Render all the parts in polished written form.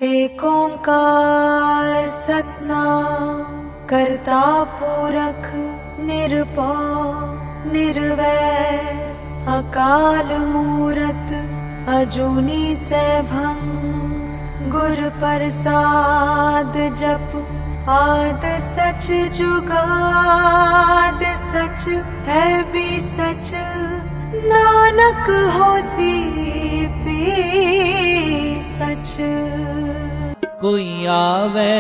एक ओंकार सतनाम करता पुरख निरभौ निर्वैर अकाल मूरत अजूनी सैभं गुर प्रसाद जप आद सच जुगाद सच है भी सच नानक होसी भी सच। कोई आवे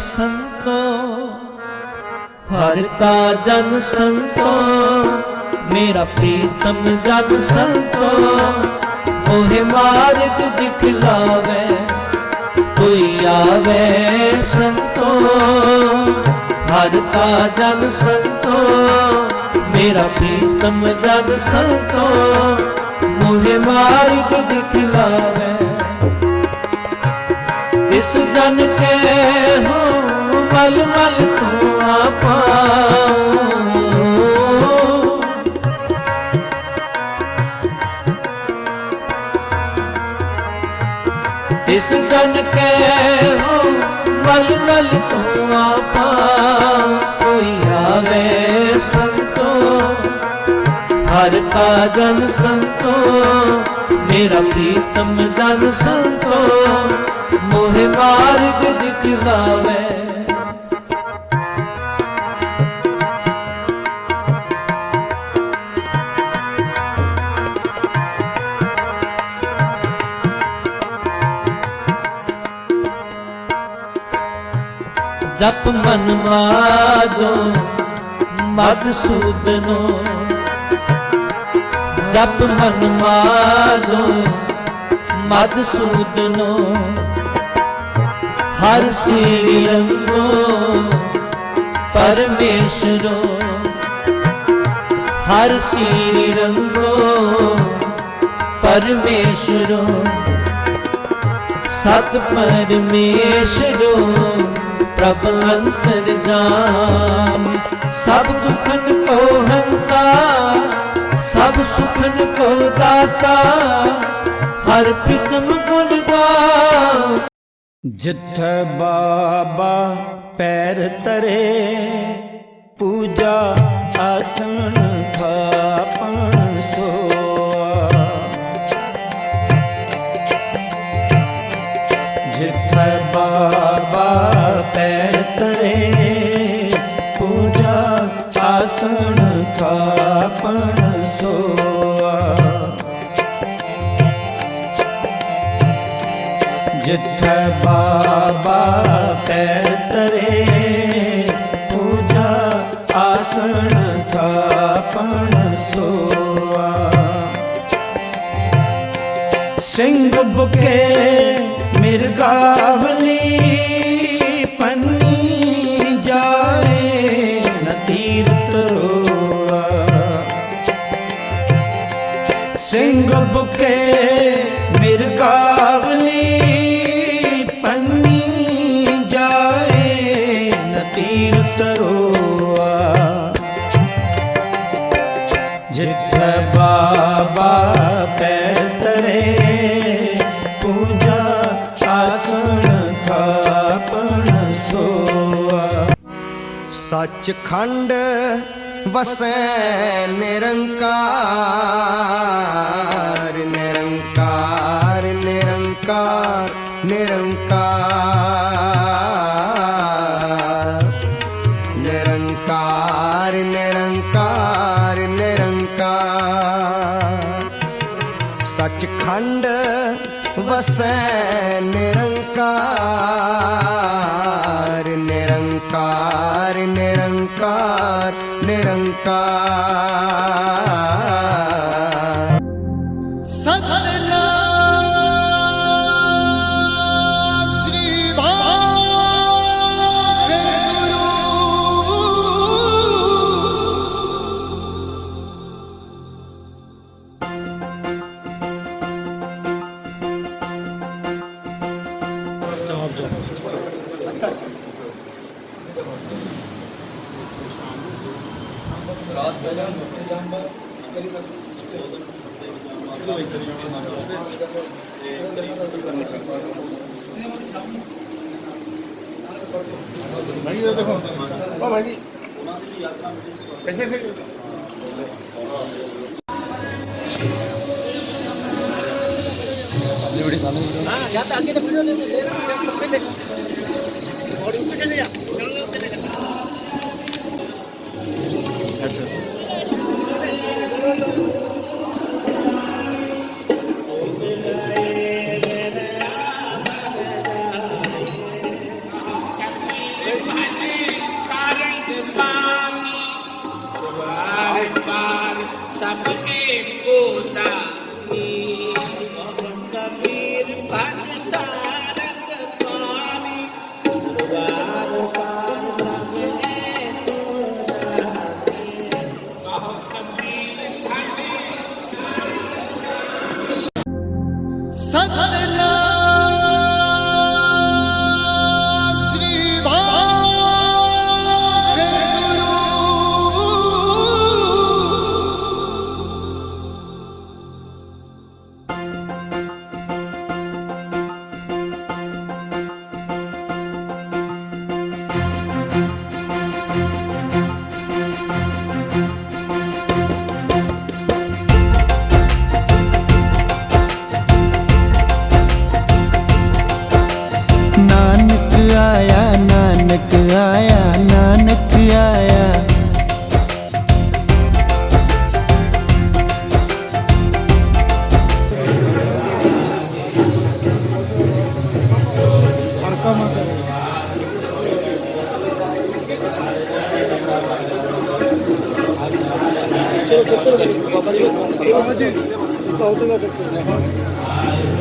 संतो हर का जन संतो मेरा प्रीतम जन संतो मोहे मार्ग दिखलावे। कोई आवे संतो हर का जन संतो मेरा प्रीतम जन संतो मोहे मार्ग दिखलावे। इस जन के हो मल मल तो आपा इस जन के हो मल मल तो आपा। कोई आवे संतो हर का जन संतो मेरा प्रीतम जन संतो मोहे मार्ग दिखलावे। जप मन माधो मधुसूदनो जप मन माधो मधुसूदनो हर श्री रंगो परमेश्वरो हर श्री रंगो परमेश्वरो सत परमेश्वरो प्रभ अंतर जान। सब दुखन को हंता सब सुखन को दाता हर प्रीतम गुण गान। जिथे बाबा पैर तरे पूजा आसन थापन सोआ। जिथे बाबा पैर तरे पूजा आसन थापन सोआ। जिथे बाबा पैर तरे पूजा आसन थापन सोआ। सिंह बुके मिर्गावली पन्नी जाए न तीर्थ रोआ। सिंह बुके मिर्गावली तीर्थ रोआ। जिथे बाबा पैर तरे पूजा आसन थापन सोआ। सचखंड वसै निरंकार निरंकार निरंकार निरंकार निरंकार निरंकार। सचखंड वसै निरंकार निरंकार निरंकार निरंकार। सतनाम श्री भागुरु। रात भाई ये देखो ओ भाई कैसे से सतनाम श्री वाहेगुरु नानक आया नानक आया नानक आया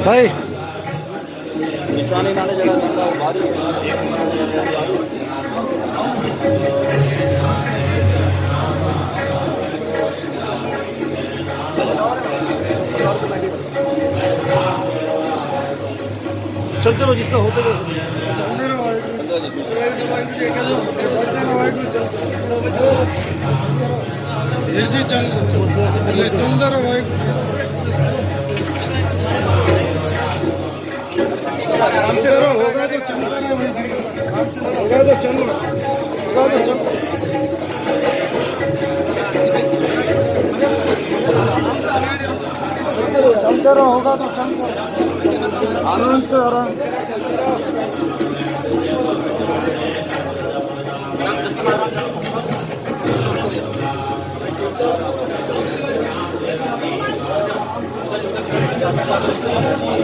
भाई चलते रहो जिसका होते रहो चलते रहो जी चल चलते रहो भाई चलो होगा तो चल होगा तो चल होगा तो चल चलते रहो होगा तो चल आराम से आराम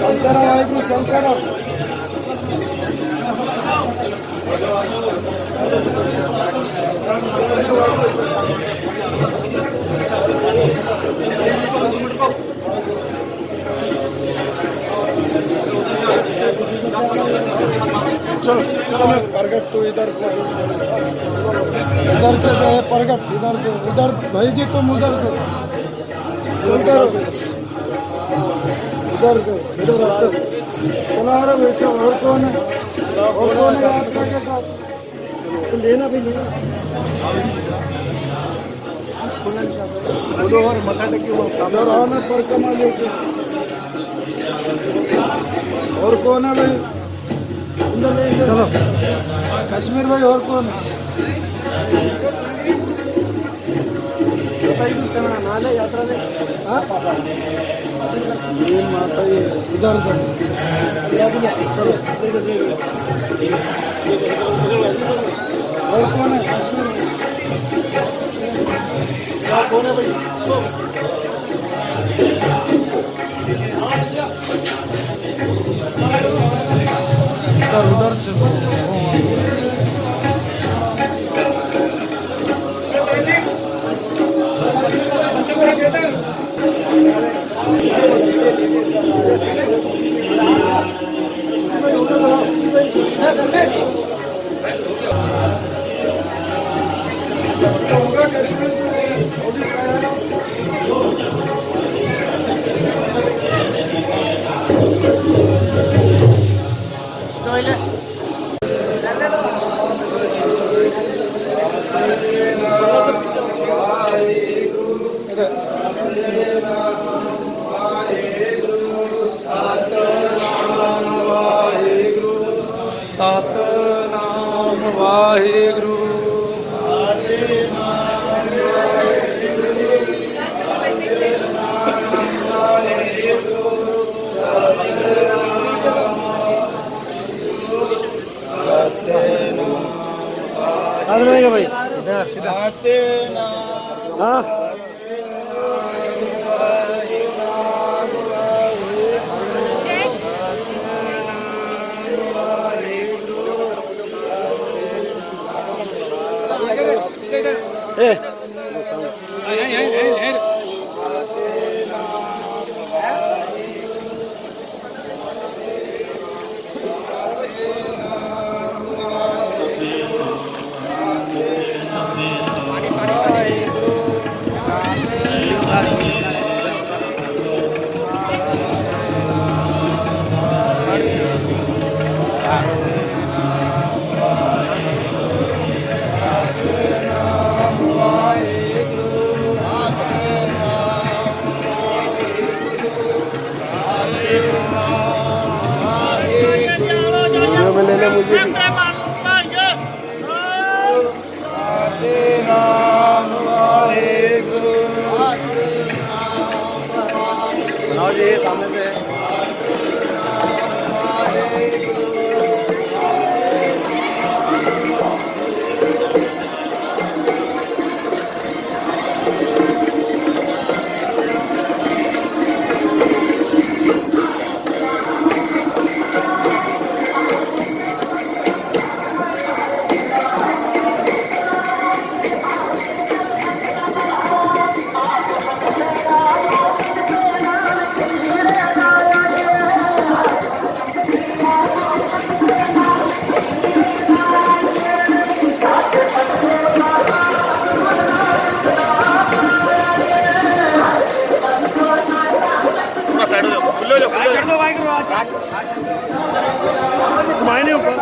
चलते रहो चलते रहो चलो चलो प्रगट तो इधर से दे प्रगट उधर भाई जी तुम उधर दो चलते रहो इधर चलो अरे बेटा और कौन है आपका के साथ तुम लेना भी नहीं बोलो और मथा टकी वो रहा मैं पर कमा लेके और कौन है भाई चलो कश्मीर भाई और कौन है नाले यात्रा से ये माता ये इधर चलो और कौन है कश्मीर कौन है भाई उधर से सतनाम ਵਾਹਿਗੁਰੂ। आगे रहेगा भाई हाँ में लेना मुझे बनाओ जी सामने से घुमाए नहीं ऊपर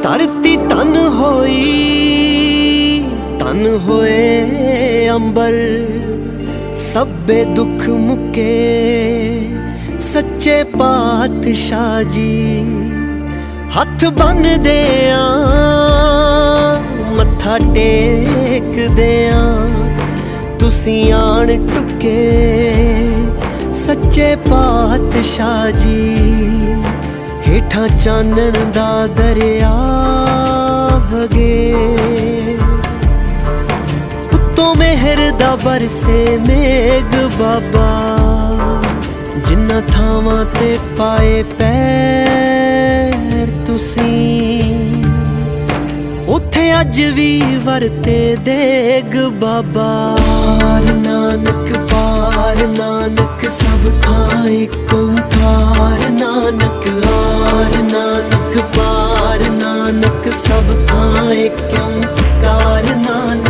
धरती तन होई तन होए अंबर सब्बे दुख मुके सच्चे पातशाह जी हथ बन देया मत्था टेक देया तुसी आन टुके सच्चे पातशाह जी हेठा चानण दा दरिया वगे उत्तों मेहर दा बरसे मेघ बाबा जिन्ना थावां ते पाए पैर तुसी ਉੱਥੇ ਅੱਜ ਵੀ ਵਰਤੇ ਦੇਗ ਬਾਬਾ। ਪਾਰ ਨਾਨਕ ਪਾਰ ਨਾਨਕ ਸਭ ਥਾਂ ਏਕ ਓਂਕਾਰ ਨਾਨਕ। ਹਾਰ ਨਾਨਕ ਪਾਰ ਨਾਨਕ ਸਭ ਥਾਂ ਏਕ ਓਂਕਾਰ ਨਾਨਕ।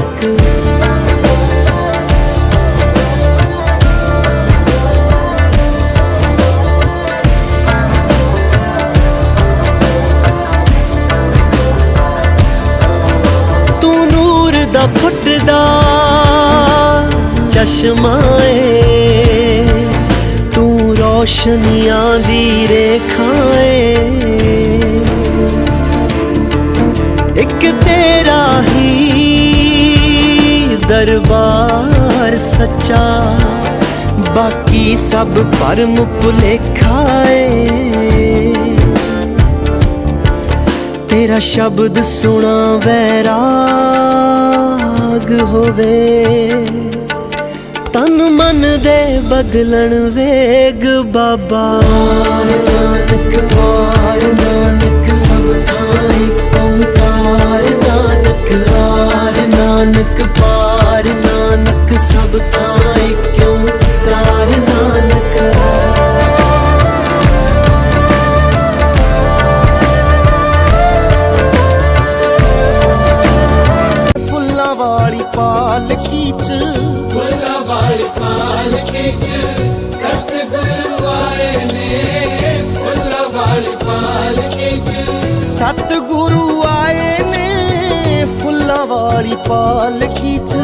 ਦਾ ਫੁੱਟਦਾ ਚਸ਼ਮਾ ਏ, ਤੂੰ ਰੋਸ਼ਨੀਆਂ ਦੀ ਰੇਖਾ ਏ। ਇੱਕ ਤੇਰਾ ਹੀ ਦਰਬਾਰ ਸੱਚਾ, ਬਾਕੀ ਸਭ ਭਰਮ ਭੁਲੇਖਾ ਏ। तेरा शब्द सुना वैराग होवे, तन मन दे बदलन वेग बाबा। नानक पार नानक सब थां ਏਕ ਓਂਕਾਰ नानक। हार नानक पार नानक सब थां ਏਕ ਓਂਕਾਰ नानक। वाली पालकी च फुल्लां वाली पालकी च सतगुरु आए ने। फुल्लां वाली पालकी च सतगुरु आए ने। फुल्लां वाली पालकी च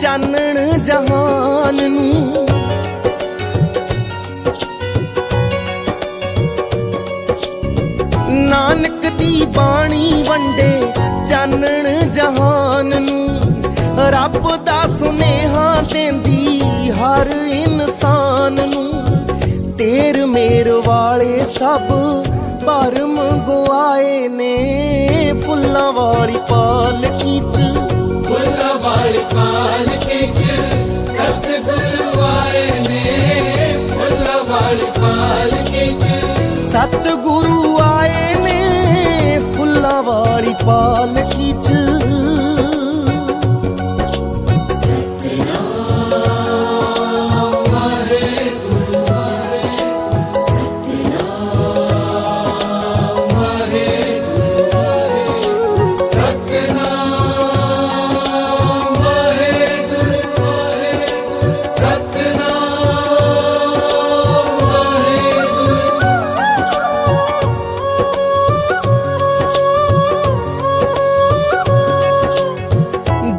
ਚਾਨਣ ਜਹਾਨ ਨੂੰ। ਨਾਨਕ ਦੀ ਬਾਣੀ ਵੰਡੇ ਚਾਨਣ ਜਹਾਨ ਨੂੰ। ਰੱਬ ਦਾ ਸੁਨੇਹਾ ਦਿੰਦੀ ਹਰ ਇਨਸਾਨ ਨੂੰ। ਤੇਰ ਮੇਰ ਵਾਲੇ ਸਭ ਭਰਮ ਗੁਆਏ ਨੇ। ਫੁੱਲਾਂ ਵਾਲੀ ਪਾਲਕੀ ਚ फुल्लां वाली पालकी च सतगुरु आए ने। फुल्लां वाली पालकी च सतगुरु आए ने। फुल्लां वाली पालकी च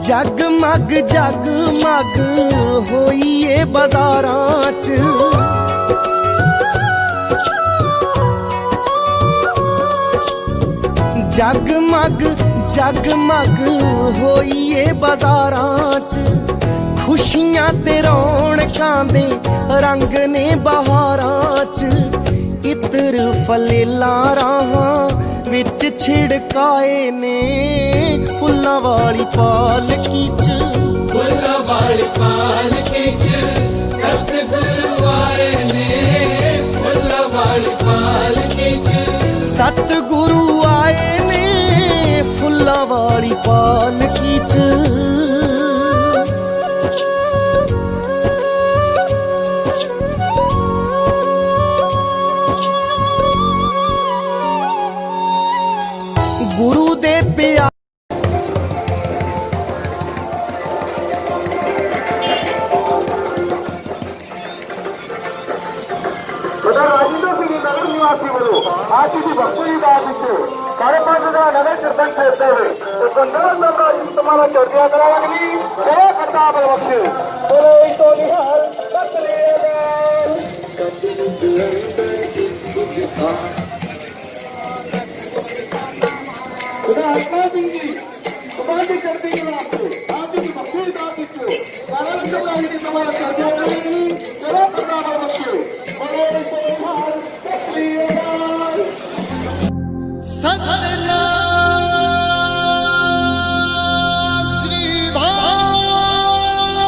जगमग जगमग होइए बाजारां च। जगमग जगमग होइए बाजारां च। खुशियां ते रौनकां दे रंग ने बहारां च। इत्र फलेला राहां विच छिड़काए ने। फुल्लां वाली पालकी च फुल्लां वाली पालकी च सतगुरु आए ने। फुल्लां वाली पालकी च सतगुरु आए ने। फुल्लां वाली पालकी च गुरु दे प्यार। राजेंद्र सिंह नगर निवासी बनो आज की भक्ति दास साढ़े 5 हजार नगर कीर्तन ठहरते हुए तो गंगा तुम्हारा चौकिया करा लगनी जय करता बलबख्श बोलो तो निहाल खुदा आत्मा सिंह जी की चढ़ती कला से आदि की भक्ति दाती को कारण कबराई की तुम्हारा चर्चा करेगी चलो प्रणाम बच्चे बोलो तो हाल सत्रियवाद सतनाम श्री भागुरु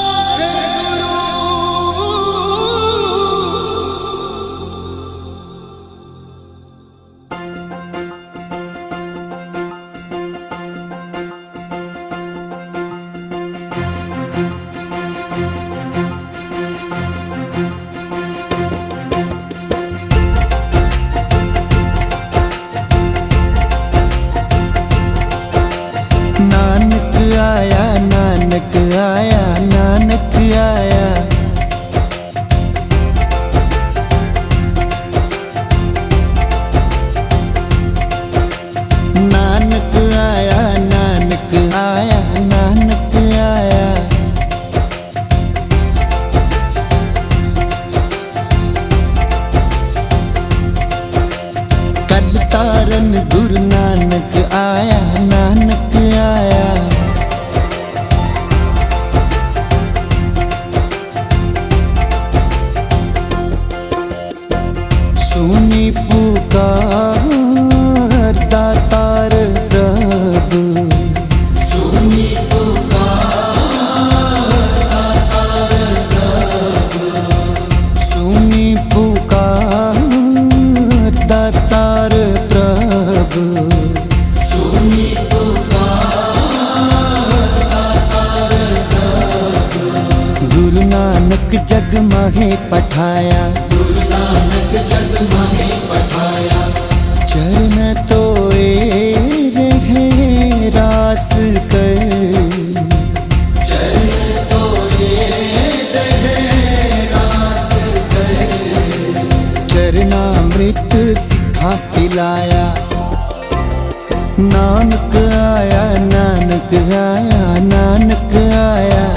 नानक आया नानक आया नानक आया नानक आया नानक आया नानक आया कल तारन गुरु नानक आया नानक आया सुनी पुकार दातार प्रभु सुनी सुनी पुकार दातार प्रभु गुरु नानक जग माहे पठाया गुरु नानक जग माहे पठाया चरण तोए रहे रास कर चरण तोए रहे रास कर चरणामृत सिखा पिलाया नानक आया नानक आया नानक आया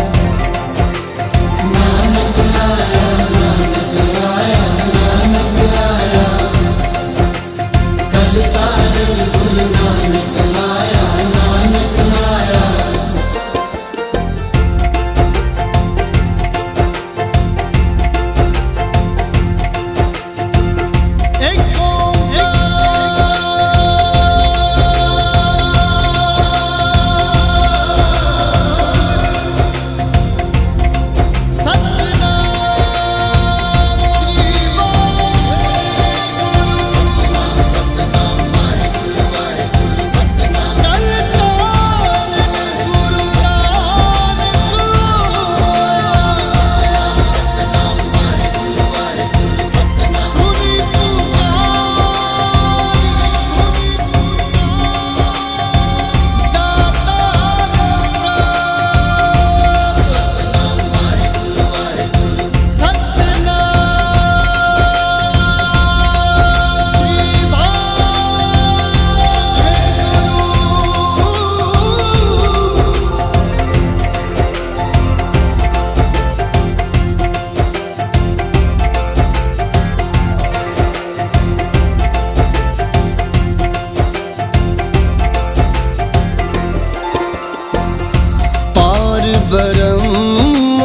ब्रह्म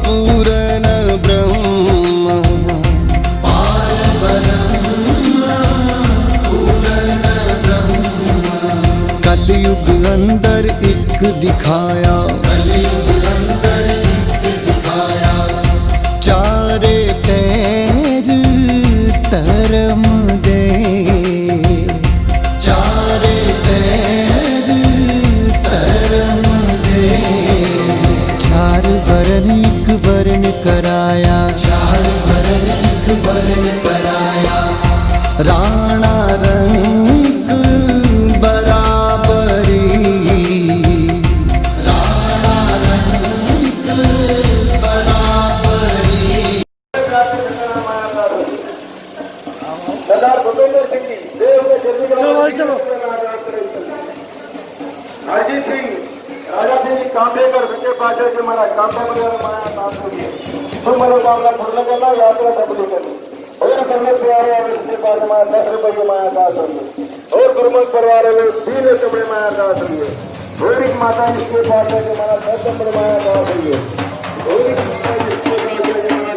पूर्ण ब्रह्म पार ब्रह्म पूर्ण ब्रह्म कलयुग अंदर एक दिखाया कलयुग अंदर एक दिखाया चारे पैर धर्म दे चारे पैर धर्म दे चार वरण एक वर्ण कराया चार वरण एक वर्ण कराया राणा रंग बराबरी राणा रंग बराबरी सरदार भूपेंद्र सिंह जी देव में चलो अजीत सिंह राजा सिंह जी कांबेकर विजय पाटिल जी महाराज कांबेकर माया नाम करिए तुम मनोकामना पूर्ण करना यात्रा सफली करनी और करने प्यारे और इसके बाद माया 10 रुपये की माया दास होगी और गुरुमत परिवार में 3 कपड़े माया दास होंगे गौरी माता इसके पास है कि हमारा दर्शन बनवाया गया है गौरी माता इसके पास है कि हमारा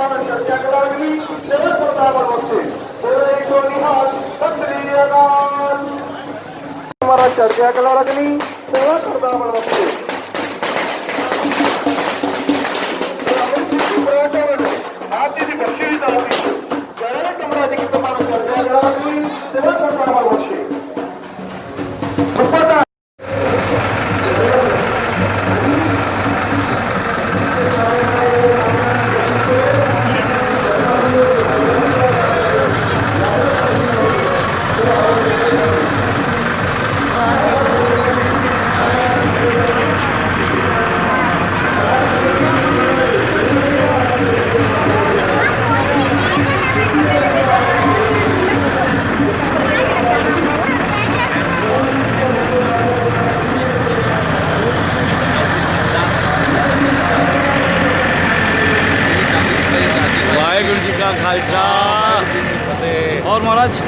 दर्शन चर्चा करावी सेवन प्रतापन होते हमारा चर्चा कला रखनी सेवा प्रतापन होते आजची बक्षीस दावी जरा कमराची की तुम्हाला चर्चा कला रखनी सेवा प्रतापन होते वाहेगुरु जी का खालसा और महाराज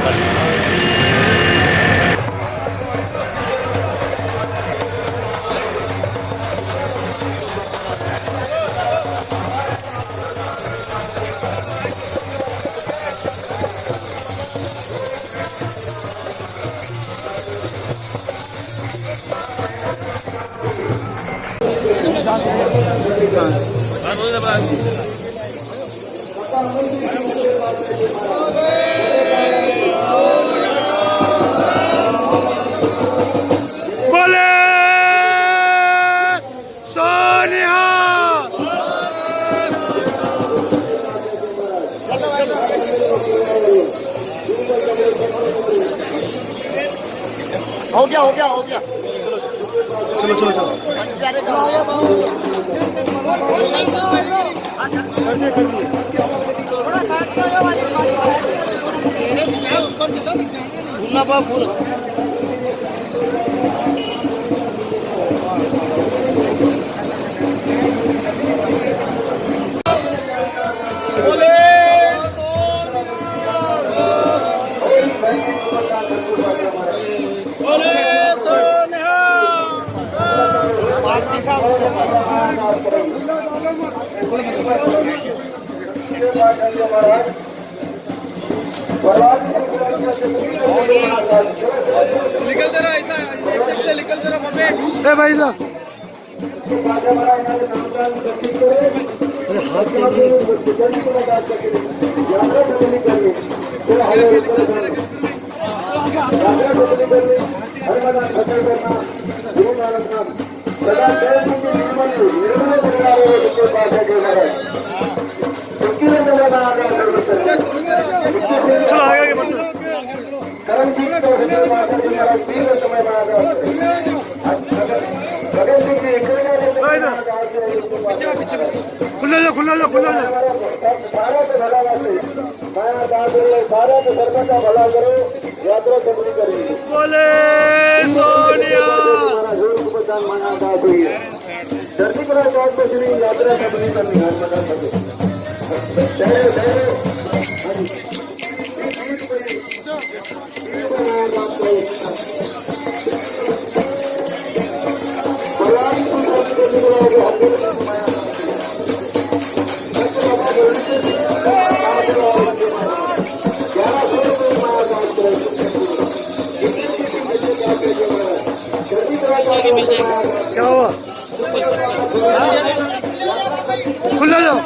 बोले सोनिया हो गया निकलते रहा ऐसा से निकलते रहा बाबे ए भाई साहब चलो आगे खुला जा भला करो यात्रा सफली करेंगे बोले सोनिया धरती पर यात्रा सफली करनी क्या हुआ खुले जाओ।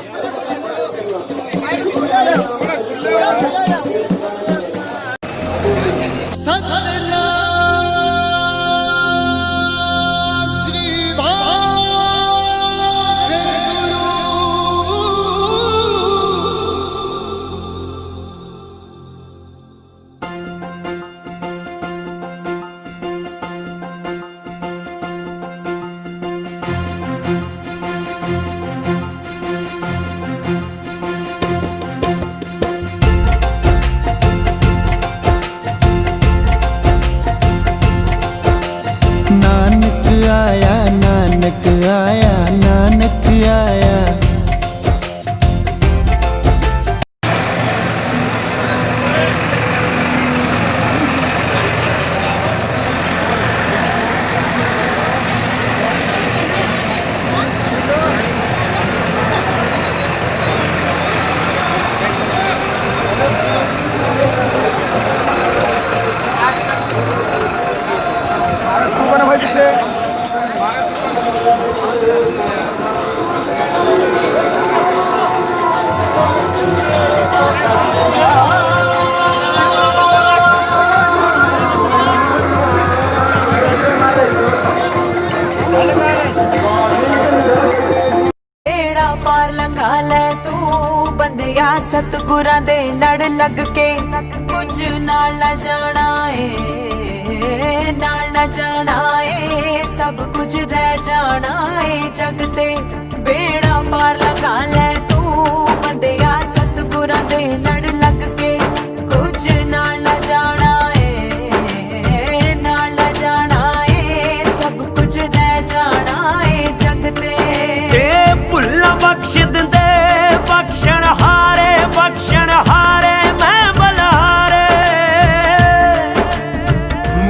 नानक आया नानक आया नानक आया। बेड़ा पार लंघा ले तू बंदिया सतगुरां दे लड़ लग के कुछ नाल न जाना ए नाल न जाना ए सब कुछ रह जाना ए जग ते। बेड़ा पार लंघा ले तू बंदिया सतगुरां दे लड़ लग के कुछ नाल न जाना ए नाल न जाना ए सब कुछ रह जाना ए जग ते। भुल्ला बख्श दिंदे बख्शण हारे मैं बलहारे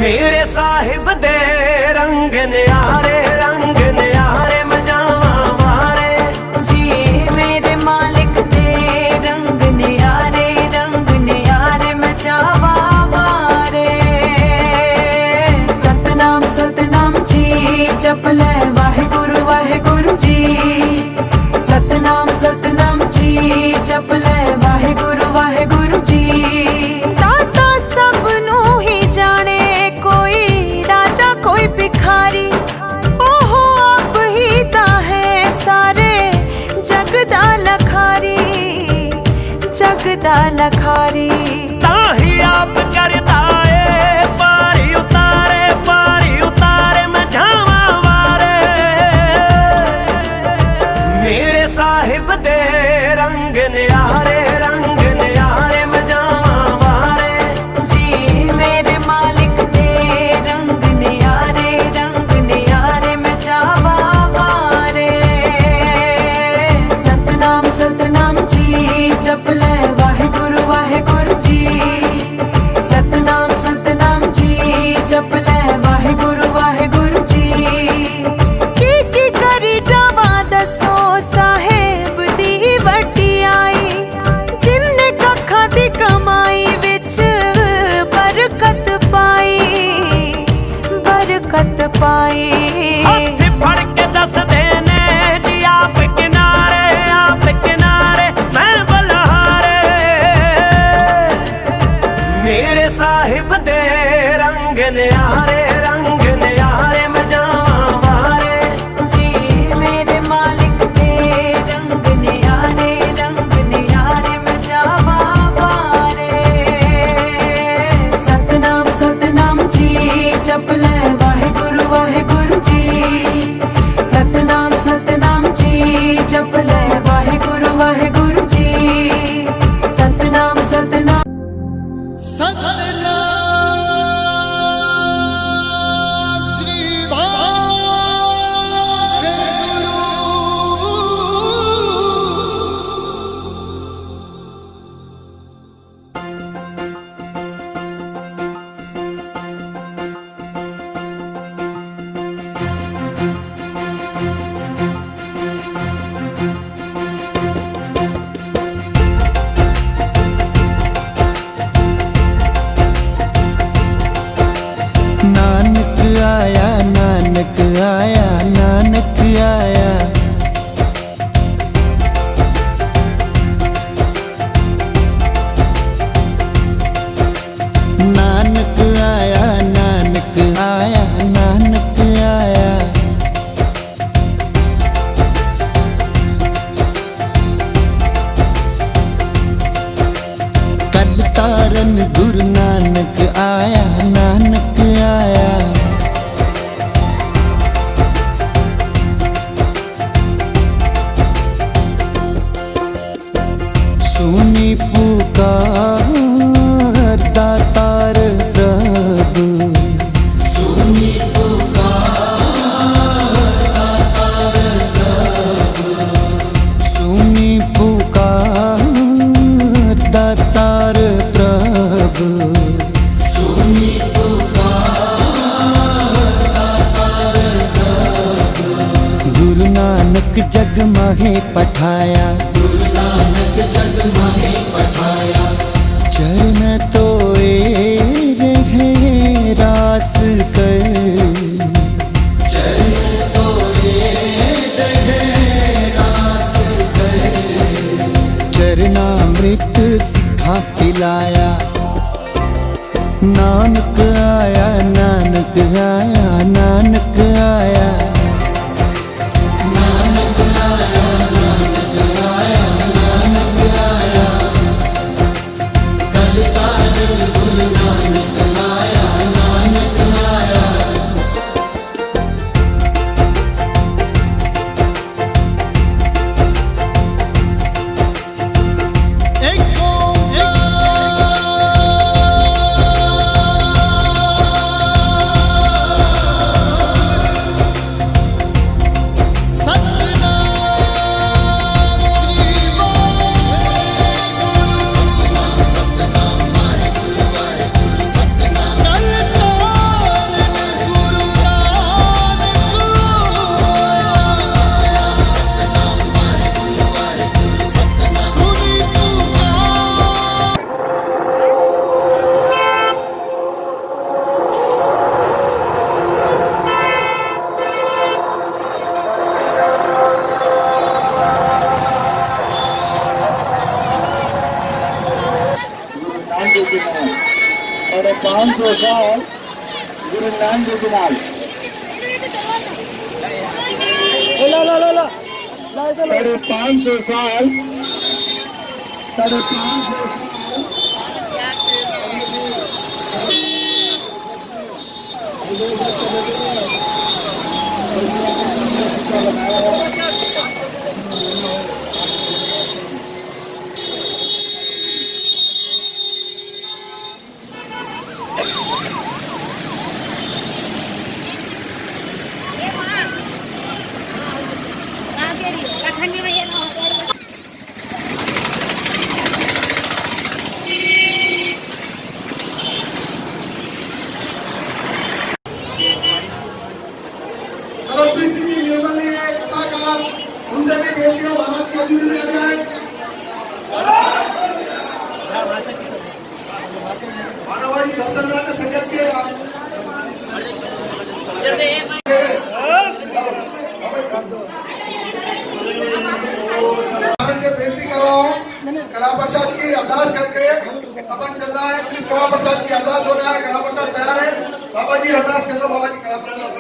मेरे साहिब दे रंग न्यारे मैं जावा मारे जी मेरे मालिक दे रंग न्यारे मैं जावा मारे। सतनाम सतनाम जी जप ले वाहेगुरु जी। सतनाम सतनाम जी जप ले वाहेगुरु जी। दाता सब नू ही जाने कोई राजा कोई भिखारी ओहो आप ही ता है सारे जग दा लखारी ताही आप करता है पारी उतारे मैं जावा मारे मेरे साहिब दे रंग न्यारे मैं जावा मारे जी मेरे मालिक दे रंग न्यारे मैं जावा मारे। सतनाम सतनाम जी जप ले वाहेगुरु जी। सतनाम सतनाम जी जप ले वाहेगुरु जी। की करी जावा दसो साहेब दी वटी आई जिन्ने कखा दी कमाई विच बरकत पाई। हाथ फड़ के दस देने जी आप किनारे मैं बलहारे मेरे साहिब दे रंग न्यारे मैं जावा मारे जी मेरे मालिक दे रंग न्यारे मैं जावा मारे। सतनाम सतनाम जी जप ले वाहेगुरु जी। सतनाम सतनाम जी जप ले वाहेगुरु जी। सतनाम सतनाम नानक आया नानक आया नानक आया। नानक जग माहे पठाया, गुरु नानक जग माहे पठाया। चरण तोए रहे रास कर, चरण तोए रहे रास कर। चरणामृत सिखा पिलाया, नानक आया, नानक आया, नानक आया। साढ़े 500 साल गुरु नानक देव जी नाल, साढ़े 500 साल, साढ़े 500 सरस्वती सिंह जी निर्मली कलाकार, उनसे भी बेनती है भारत की हजूरी में आ जाए। मानवाजी दर्शन में संगत के से बेनती कर रहा हूँ, कड़ा प्रसाद की अरदास करके अपन चल रहा है। कड़ा प्रसाद की अरदास हो रहा है, कड़ा प्रसाद तैयार है। बाबा जी अरदास कर दो, बाबा जी कड़ा प्रसाद।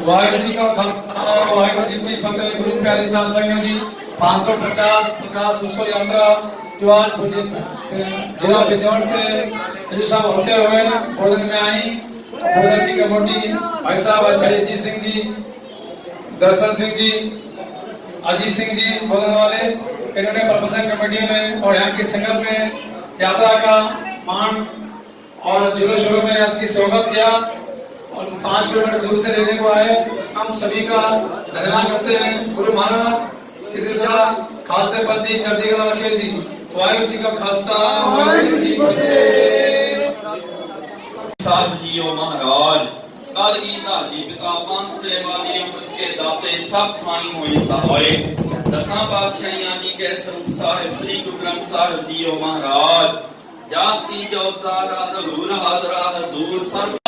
वाहिगुरु जी का खालसा, वाहिगुरु जी की फतेह। गुरु प्यारे साध संगत जी, 550 प्रकाश उत्सव यात्रा जो आज जिला बिजनौर से हजूर साहब होते हुए भोजन में आई। भोजन की कमेटी भाई साहब अजय सिंह जी, दर्शन सिंह जी, अजीत सिंह जी भोजन वाले, इन्होंने प्रबंधन कमेटी में और यहाँ की संगत में यात्रा का मान और जोरों शोरों में इसकी स्वागत किया और 5 किलोमीटर दूर से लेने को आए। हम सभी का धन्यवाद करते हैं। गुरु महाराज इसी तरह खालसे बंदी चढ़ती कला रखे जी। वाहिगुरु जी का खालसा, वाहिगुरु जी की फतेह। साहब जीओ महाराज कल गीता जी पिता पंथ दे वाली अमृत के दाते सब थाई होई सहाय। दसां पातशाहियां जी के स्वरूप साहिब श्री गुरु ग्रंथ साहिब जीओ महाराज जाति जो सारा हजूर हाजरा हजूर सर्व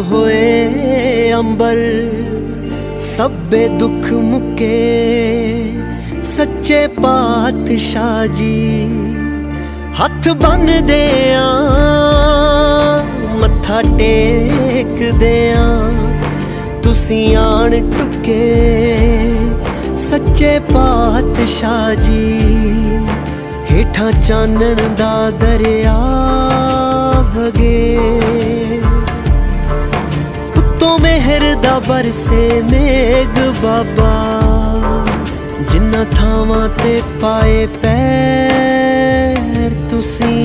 होए अंबर सब्बे दुख मुके सच्चे पातशाह जी हथ बन दे मत्था टेक दे तुसी आन टुके सच्चे पातशाह जी हेठा चानन दा दरिया वगे उत्तों मेहर दा बरसे मेघ बाबा जिन्ना थावां ते पाए पैर तुसी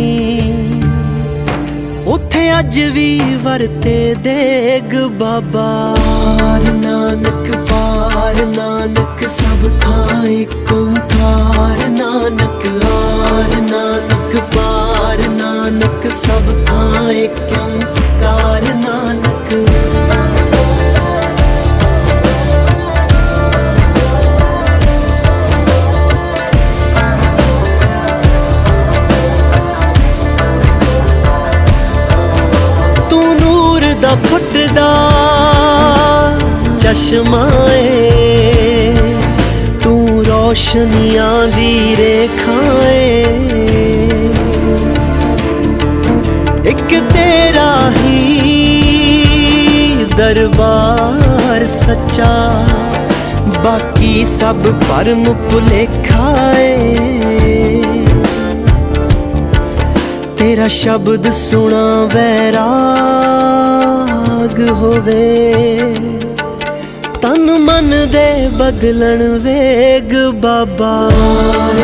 उथे अज भी वरते देग बाबा पार नानक सब थां एक ओंकार नानक आर नानक पार नानक सब थां एक ओंकार नानक फुटदा चश्माए तू रोशनियां दी रेखाएं एक तेरा ही दरबार सच्चा बाकी सब भरम भुलेखाए तेरा शब्द सुना वैराग होवे तन मन दे बदलन वेग बाबा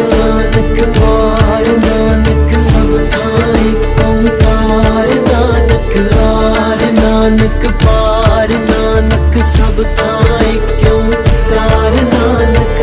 नानक पार नानक सब थां एक ओंकार नानक आर नानक पार नानक सब थां एक ओंकार नानक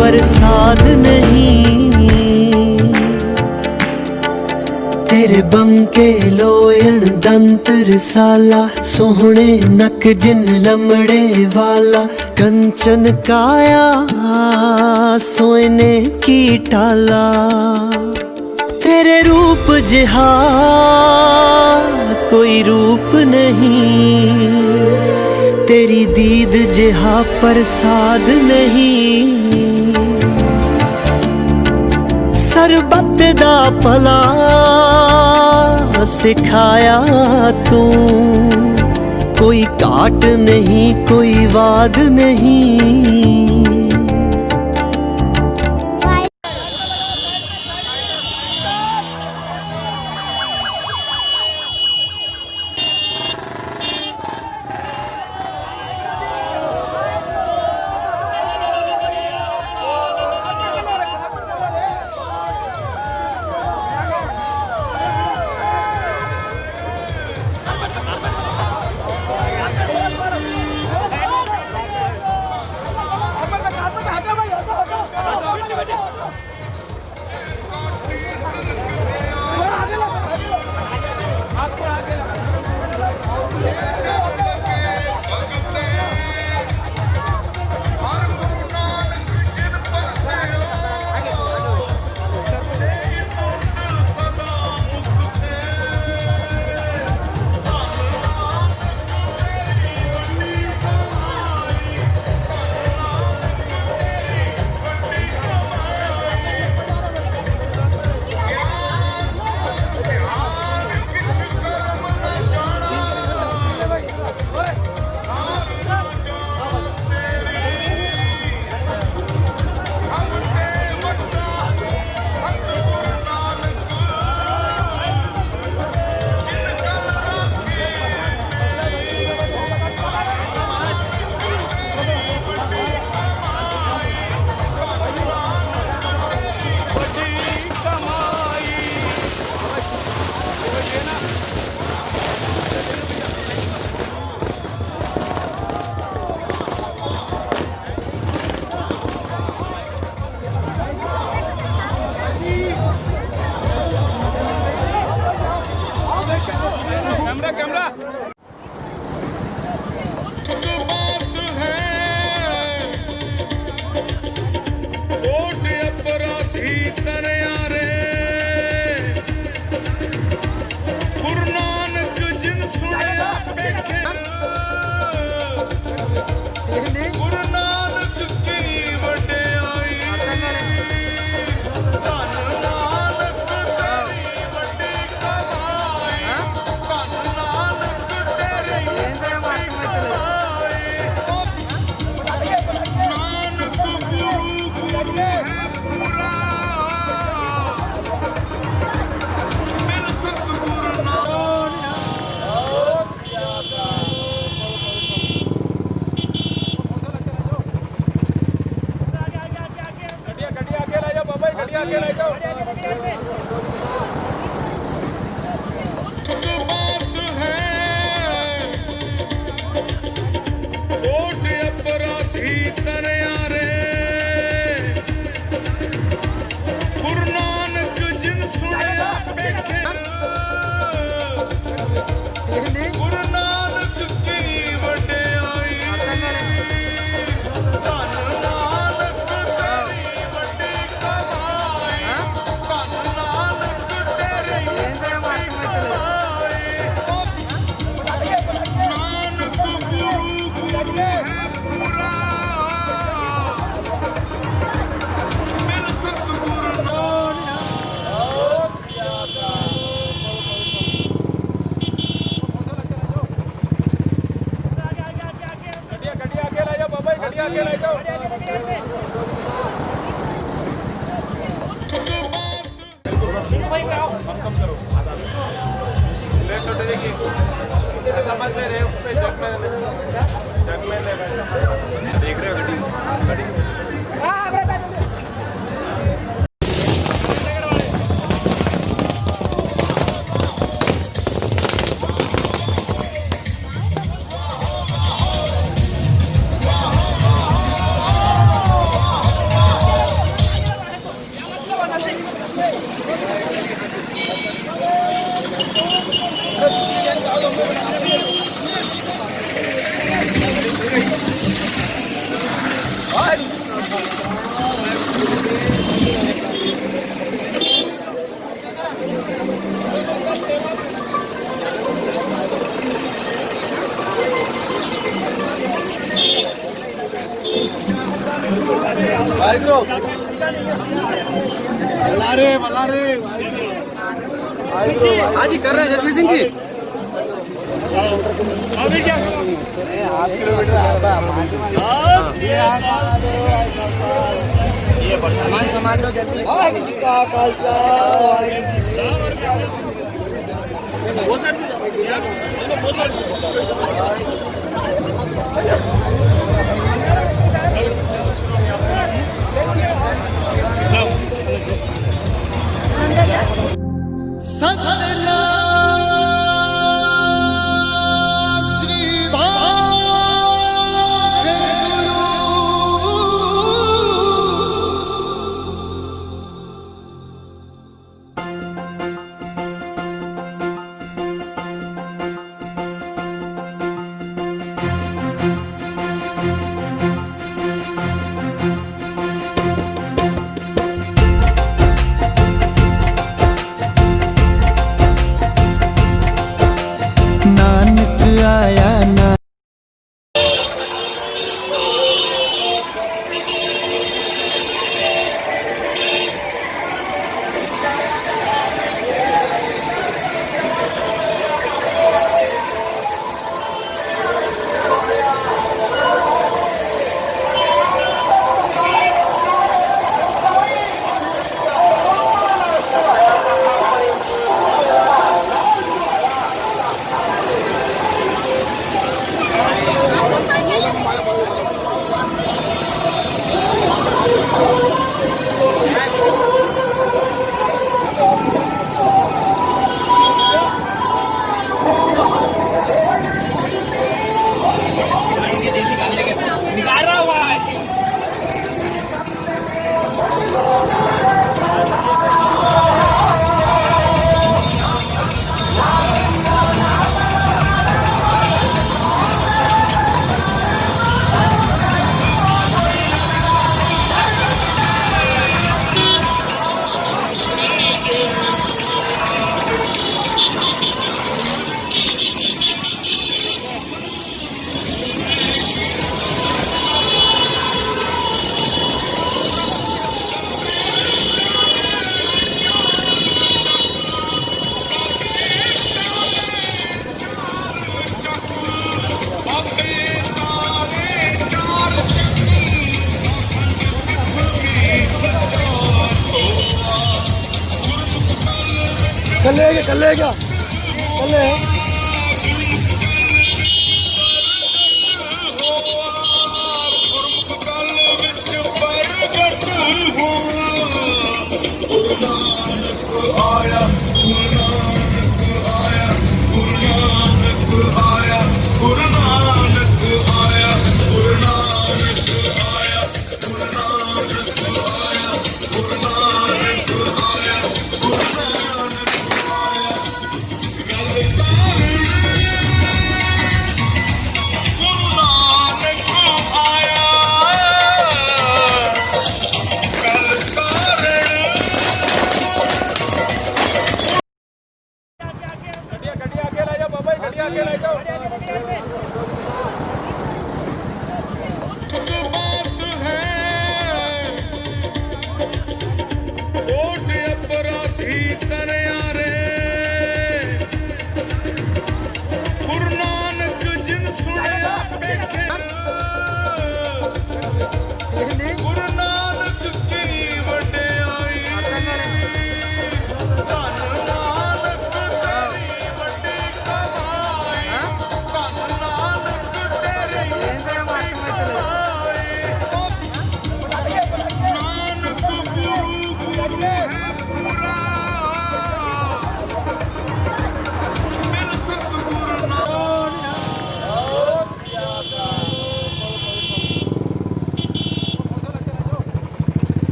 प्रसाद नहीं तेरे बंके लोयन दंत रसाला सोहने नक जिन लमड़े वाला कंचन काया सोने की टाला तेरे रूप जिहा कोई रूप नहीं तेरी दीद जिहा प्रसाद नहीं सरबत दा भला सिखाया तू कोई घाट नहीं कोई वाद नहीं आज ही कर रहे हैं जसवीर सिंह जी। समान लो जल्दी। सतनाम श्री वाहेगुरु।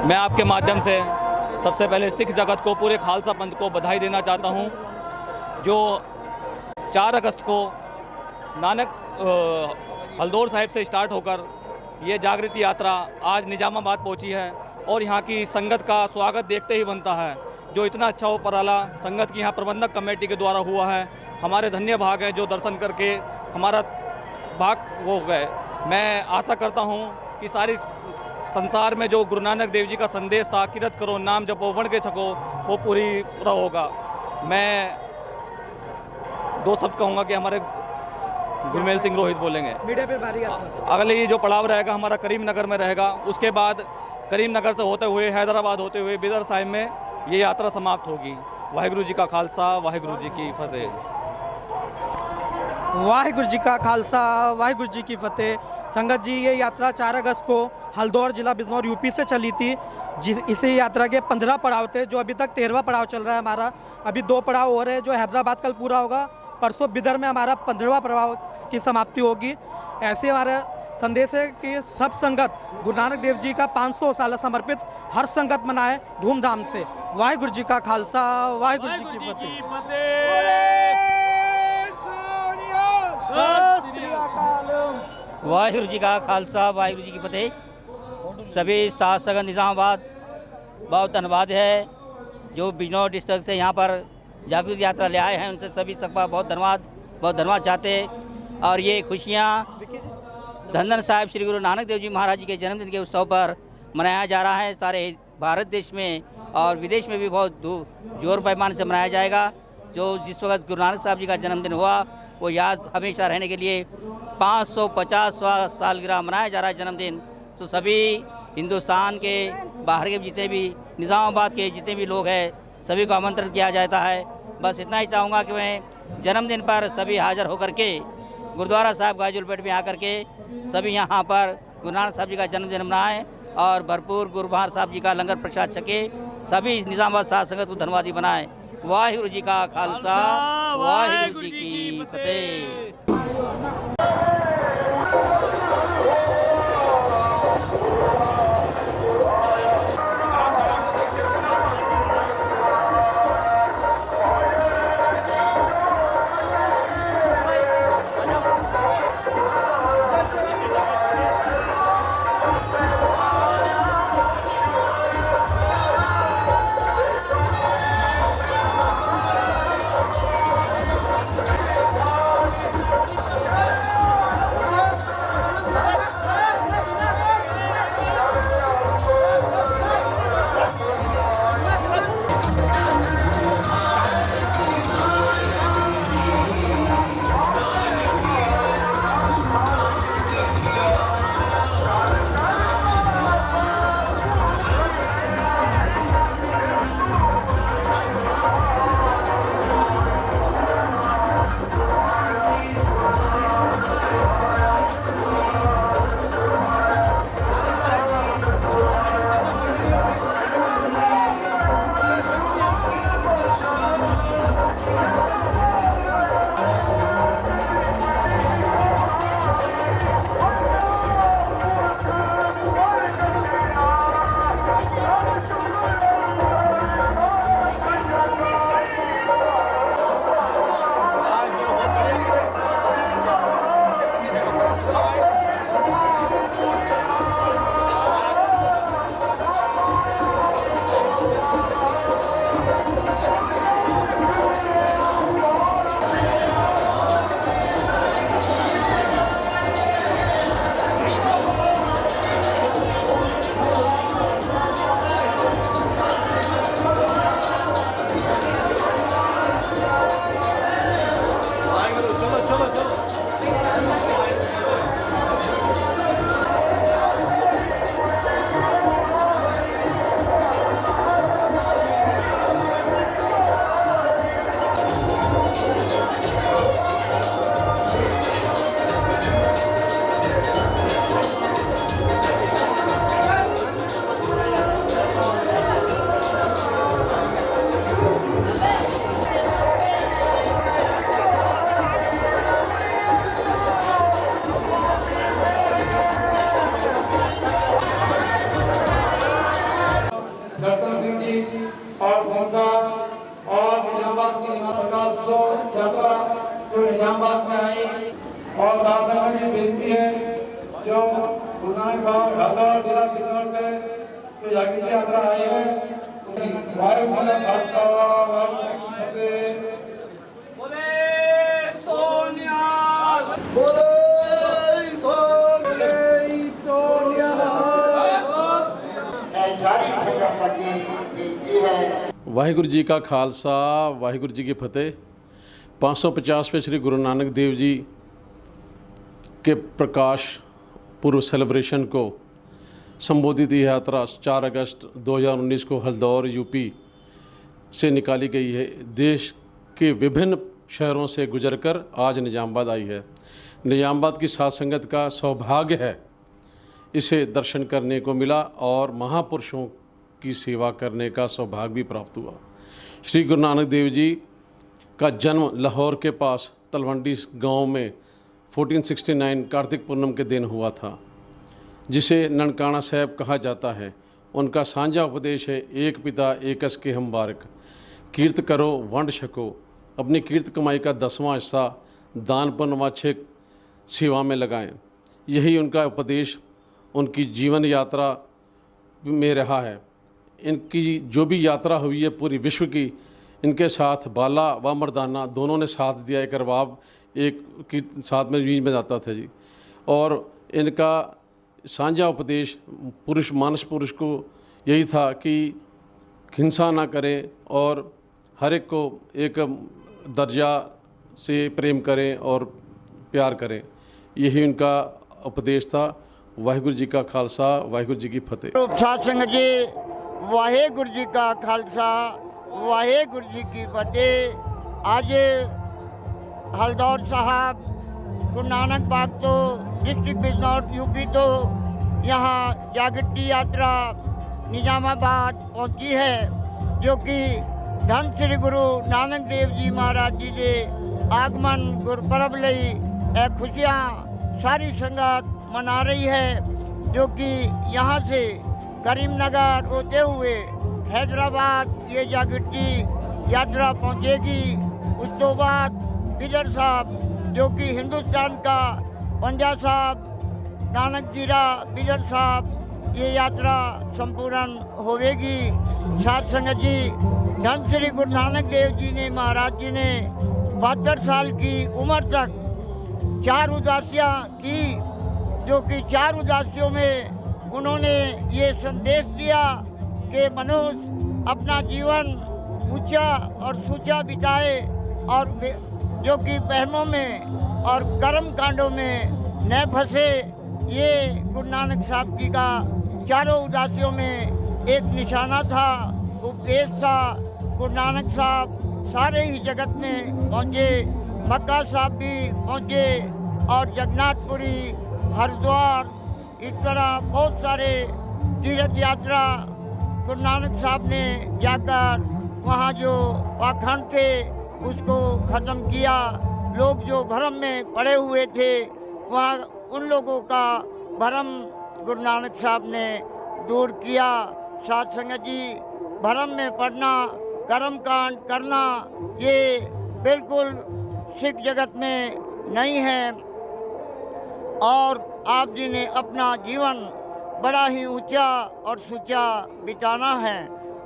मैं आपके माध्यम से सबसे पहले सिख जगत को, पूरे खालसा पंथ को बधाई देना चाहता हूं, जो 4 अगस्त को नानक हल्दौर साहिब से स्टार्ट होकर ये जागृति यात्रा आज निजामाबाद पहुंची है और यहाँ की संगत का स्वागत देखते ही बनता है। जो इतना अच्छा उपराला संगत की यहाँ प्रबंधक कमेटी के द्वारा हुआ है, हमारे धन्य भाग हैं जो दर्शन करके हमारा भाग वो हो गए। मैं आशा करता हूँ कि सारी संसार में जो गुरु नानक देव जी का संदेश था, किरत करो नाम जपो वण के छको, वो पूरा होगा। मैं 2 शब्द कहूँगा कि हमारे गुरमेल सिंह रोहित बोलेंगे। मीडिया पे बारी अगले ये जो पड़ाव रहेगा हमारा करीमनगर में रहेगा, उसके बाद करीमनगर से होते हुए हैदराबाद होते हुए बिदर साहिब में ये यात्रा समाप्त होगी। वाहिगुरु जी का खालसा, वाहिगुरु जी की फतेह। वाहिगुरु जी का खालसा, वाहिगुरु जी की फतेह। संगत जी, ये यात्रा 4 अगस्त को हल्द्वार जिला बिजनौर यूपी से चली थी। इसी यात्रा के 15 पड़ाव थे, जो अभी तक 13वां पड़ाव चल रहा है हमारा। अभी 2 पड़ाव हो रहे हैं, जो हैदराबाद कल पूरा होगा। परसों बिदर में हमारा 15वां पड़ाव की समाप्ति होगी। ऐसे हमारा संदेश है कि सब संगत गुरु नानक देव जी का 500 साल समर्पित हर संगत मनाए धूमधाम से। वाहिगुरु जी का खालसा, वाहिगुरु जी की फतेह। वाहिगुरु जी का खालसा, वाहिगुरु जी की फतेह। सभी साथ संगत निज़ामाबाद बहुत धन्यवाद है जो बिजनौर डिस्ट्रिक्ट से यहाँ पर जागृति यात्रा ले आए हैं, उनसे सभी सबका बहुत धन्यवाद चाहते हैं। और ये खुशियाँ धन धन साहिब श्री गुरु नानक देव जी महाराज जी के जन्मदिन के उत्सव पर मनाया जा रहा है। सारे भारत देश में और विदेश में भी बहुत जोर पैमाने से मनाया जाएगा। जो जिस वक्त गुरु नानक साहब जी का जन्मदिन हुआ वो याद हमेशा रहने के लिए 550वां सालगिरह मनाया जा रहा है जन्मदिन। तो सभी हिंदुस्तान के बाहर के जितने भी निज़ामाबाद के जितने भी लोग हैं सभी को आमंत्रित किया जाता है। बस इतना ही चाहूँगा कि मैं जन्मदिन पर सभी हाज़िर होकर के गुरुद्वारा साहिब गाजीपुर में आकर के सभी यहाँ पर गुरु नानक साहब जी का जन्मदिन मनाएं और भरपूर गुरु महाराज साहब जी का लंगर प्रसाद छके। सभी निज़ामाबाद साध संगत को धन्यवादी बनाएं। वाहिगुरु जी का खालसा, वाहिगुरु जी की फतेह। और संस्था और निजामाबाद की यात्रा जो निजामाबाद में आई और साथ में बेनती है जो गुरु नानक साहब हल्द्वार जिला बिजनौर से जो जागृति यात्रा आई है वाहिगुरु जी का खालसा, वाहिगुरु जी की फतेह। वाहिगुरु जी का खालसा, वाहिगुरु जी की फतेह। 550वें श्री गुरु नानक देव जी के प्रकाश पूर्व सेलिब्रेशन को संबोधित यह यात्रा 4 अगस्त 2019 को हल्द्वार यूपी से निकाली गई है। देश के विभिन्न शहरों से गुजरकर आज निजामाबाद आई है। निजामाबाद की साध संगत का सौभाग्य है इसे दर्शन करने को मिला और महापुरुषों की सेवा करने का सौभाग्य भी प्राप्त हुआ। श्री गुरु नानक देव जी का जन्म लाहौर के पास तलवंडी गांव में 1469 कार्तिक पूर्णिमा के दिन हुआ था, जिसे ननकाना साहब कहा जाता है। उनका साझा उपदेश है, एक पिता एकस के हम बारक, कीर्त करो वंड छको। अपनी कीर्त कमाई का 10वां हिस्सा दान पुण्य व अच्छे सेवा में लगाएं। यही उनका उपदेश उनकी जीवन यात्रा में रहा है। इनकी जो भी यात्रा हुई है पूरी विश्व की, इनके साथ बाला व मर्दाना दोनों ने साथ दिया। एक रबाब एक की साथ में बीच में जाता था जी। और इनका साझा उपदेश पुरुष मानस पुरुष को यही था कि हिंसा ना करें और हर एक को एक दर्जा से प्रेम करें और प्यार करें। यही उनका उपदेश था। वाहिगुरु जी का खालसा, वाहिगुरु जी की फतेह। साध संगत जी, वाहिगुरु जी का खालसा, वाहिगुरु जी की फतेह। आज हल्दौर साहब, गुरु नानक बाग तो डिस्ट्रिक्ट बिजनौर यूपी तो यहाँ जागृति यात्रा निजामाबाद पहुँची है, जो कि धन श्री गुरु नानक देव जी महाराज जी के आगमन गुरपुरब लई खुशियाँ सारी संगत मना रही है, जो कि यहाँ से करीमनगर होते हुए हैदराबाद ये जागृति यात्रा पहुँचेगी। उस तो बाद बिदर साहब, जो कि हिंदुस्तान का पंजा साहब नानक जीरा बिदर साहब, ये यात्रा संपूर्ण होवेगी। साध संगत जी, धन श्री गुरु नानक देव जी ने महाराज जी ने 72 साल की उम्र तक 4 उदासियाँ की, जो कि 4 उदासियों में उन्होंने ये संदेश दिया कि मनुष्य अपना जीवन ऊंचा और सूचा बिताए और जो कि बहमों में और कर्म कांडों में न फंसे। ये गुरु नानक साहब जी का 4 उदासियों में एक निशाना था, उपदेश था। गुरु नानक साहब सारे ही जगत में पहुँचे, मक्का साहब भी पहुँचे और जगन्नाथपुरी, हरिद्वार, इस तरह बहुत सारे तीर्थ यात्रा गुरु नानक साहब ने जाकर वहाँ जो पाखंड थे उसको ख़त्म किया। लोग जो भ्रम में पड़े हुए थे, वहाँ उन लोगों का भ्रम गुरु नानक साहब ने दूर किया। साध संगत जी, भ्रम में पड़ना, कर्म कांड करना, ये बिल्कुल सिख जगत में नहीं है। और आप जी ने अपना जीवन बड़ा ही ऊंचा और सुचा बिताना है।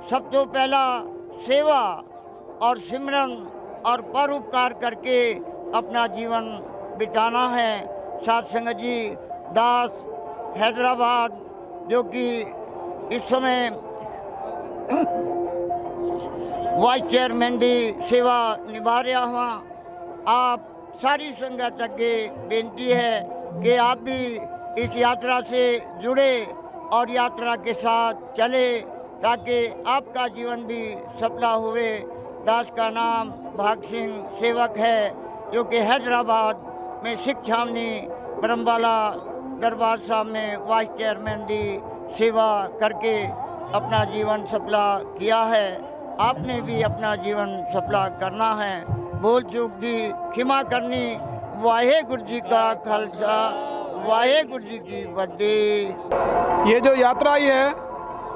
सब तो पहला सेवा और सिमरन और परोपकार करके अपना जीवन बिताना है। साध संगत जी, दास हैदराबाद, जो कि इस समय वाइस चेयरमैन की सेवा निभा रहा हुआ, आप सारी संगत अगे बेनती है कि आप भी इस यात्रा से जुड़े और यात्रा के साथ चले, ताकि आपका जीवन भी सफला हुए। दास का नाम भाग सिंह सेवक है, जो कि हैदराबाद में सिख छावनी ब्रह्मवाला दरबार साहब में वाइस चेयरमैन की सेवा करके अपना जीवन सफला किया है। आपने भी अपना जीवन सफला करना है। बोल चूक दी क्षमा करनी। वाहेगुरु जी का खालसा, वाहेगुरु जी की फतेह। ये जो यात्रा ही है,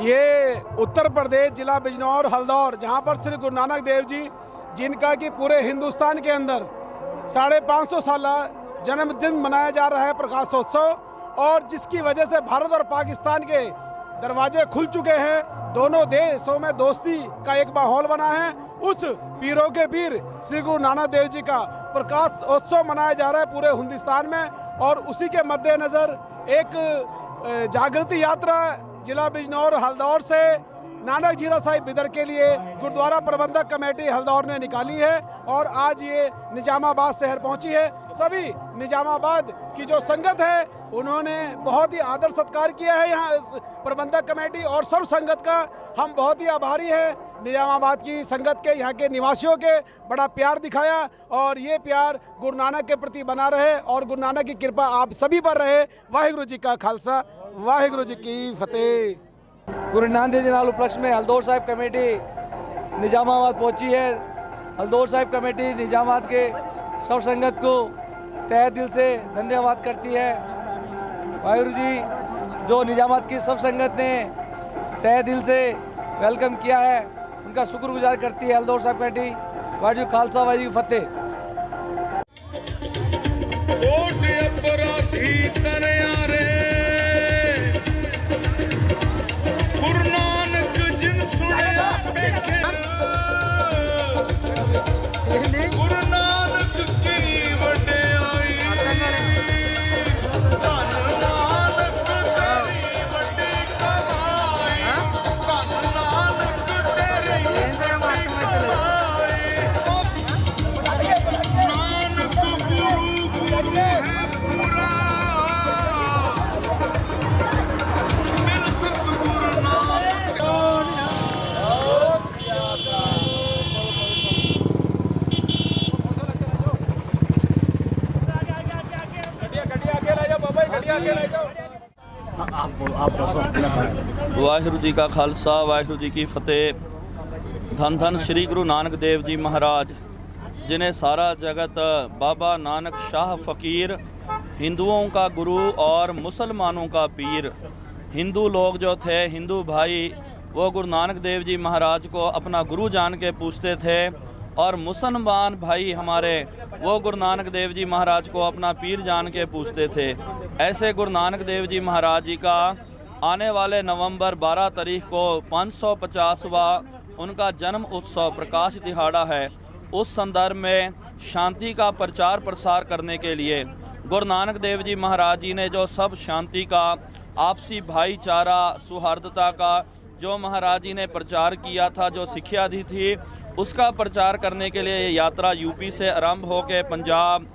ये उत्तर प्रदेश जिला बिजनौर हल्दौर, जहाँ पर श्री गुरु नानक देव जी, जिनका कि पूरे हिंदुस्तान के अंदर 550 साल जन्मदिन मनाया जा रहा है, प्रकाशोत्सव, और जिसकी वजह से भारत और पाकिस्तान के दरवाजे खुल चुके हैं। दोनों देशों में दोस्ती का एक माहौल बना है। उस पीरों के पीर श्री गुरु नानक देव जी का प्रकाश उत्सव मनाया जा रहा है पूरे हिंदुस्तान में, और उसी के मद्देनज़र एक जागृति यात्रा जिला बिजनौर हल्दौर से नानक जीरा साहिब बिदर के लिए गुरुद्वारा प्रबंधक कमेटी हल्दौर ने निकाली है, और आज ये निजामाबाद शहर पहुंची है। सभी निजामाबाद की जो संगत है, उन्होंने बहुत ही आदर सत्कार किया है यहाँ प्रबंधक कमेटी और सब संगत का हम बहुत ही आभारी हैं। निजामाबाद की संगत के, यहाँ के निवासियों के बड़ा प्यार दिखाया और ये प्यार गुरु नानक के प्रति बना रहे और गुरु नानक की कृपा आप सभी पर रहे। वाहिगुरु जी का खालसा, वाहिगुरु जी की फतेह। गुरु नानक देव जी नाल उपलक्ष्य में हल्दौर साहिब कमेटी निजामाबाद पहुंची है। हल्दौर साहिब कमेटी निजामाबाद के सब संगत को तहे दिल से धन्यवाद करती है। वाहिगुरु जी जो निजामाबाद की सब संगत ने तहे दिल से वेलकम किया है, उनका शुक्रगुजार करती है हल्दौर साहिब कमेटी। वाहिगुरु खालसा, वाहिगुरु फतेह। वाहिगुरु जी का खालसा, वाहिगुरु जी की फतेह। धन धन श्री गुरु नानक देव जी महाराज, जिन्हें सारा जगत बाबा नानक शाह फ़कीर, हिंदुओं का गुरु और मुसलमानों का पीर। हिंदू लोग जो थे, हिंदू भाई, वो गुरु नानक देव जी महाराज को अपना गुरु जान के पूछते थे और मुसलमान भाई हमारे वो गुरु नानक देव जी महाराज को अपना पीर जान के पूछते थे। ऐसे गुरु नानक देव जी महाराज जी का आने वाले नवंबर 12 तारीख को 550वां उनका जन्म उत्सव प्रकाश दिहाड़ा है। उस संदर्भ में शांति का प्रचार प्रसार करने के लिए गुरु नानक देव जी महाराज जी ने जो सब शांति का, आपसी भाईचारा, सौहार्दता का जो महाराज जी ने प्रचार किया था, जो शिक्षा दी थी, उसका प्रचार करने के लिए ये यात्रा यूपी से आरंभ होकर पंजाब,